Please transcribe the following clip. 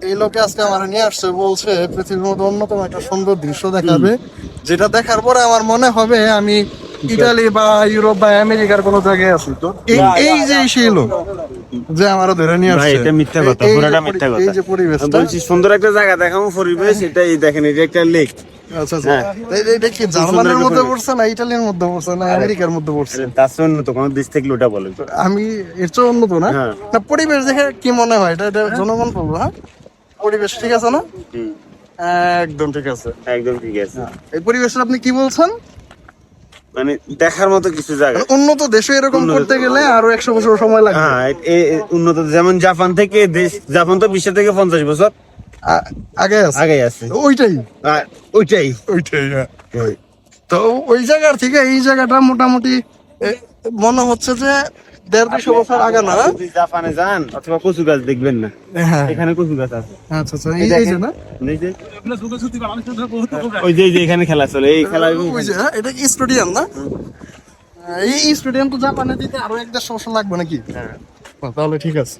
এই লোকে আজকে আমার নিয়ে আসছে, বলছে পৃথিবীর মধ্যে অন্যতম একটা সুন্দর দৃশ্য দেখাবে, যেটা দেখার পরে আমার মনে হবে আমি ইতালি বা ইউরোপ বা আমেরিকার কোনো জায়গায় আছি। তো এই যে সেই লোক যে আমারও ধরে নিয়ে ভাই আসছে, এটা মিথ্যা কথা, পুরোটা মিথ্যা কথা। এই যে পরিবেশটা, বলছি সুন্দর একটা জায়গা দেখাবো, পরিবেশ এটাই দেখেন, এটা একটা লেক। আচ্ছা আচ্ছা, এটা কি জার্মানির মধ্যে পড়ছে না ইটালির মধ্যে পড়ছে না আমেরিকার মধ্যে পড়ছে? তার জন্য তো কোনো দেশ থেকে ওটা বলে। আমি এর চেয়ে উন্নত না। হ্যাঁ। না, পরিবেশ দেখে কি মনে হয় এটা জনগণ বলবো। হ্যাঁ, পরিবেশ ঠিক আছে না? একদম ঠিক আছে, একদম ঠিক আছে। এই পরিবেশের আপনি কি বলছেন? মানে দেখার মতো কিছু জায়গা। উন্নত দেশে এরকম করতে গেলে আরো 100 বছর সময় লাগবে। হ্যাঁ, উন্নত যেমন জাপান থেকে দেশ, জাপান তো 20 থেকে 50 বছর আগে আছে, আগে আছে। ওইটাই ওইটাই ওইটাই হ্যাঁ। তো ওই জায়গার থেকে এই জায়গাটা মোটামুটি মনে হচ্ছে যে 150-200 বছর আগে না? যদি জাপানে যান অথবা কচু গাছ দেখবেন না, হ্যাঁ, এখানে কচু গাছ আছে। আচ্ছা আচ্ছা, এই যে না, এই যে ওই যে এখানে খেলা চলে, এই খেলা ওই যে হ্যাঁ, এটা কি স্টেডিয়াম না? এই স্টেডিয়াম তো জাপানে দিতে আরো 1-150 বছর লাগবে নাকি? তাহলে ঠিক আছে।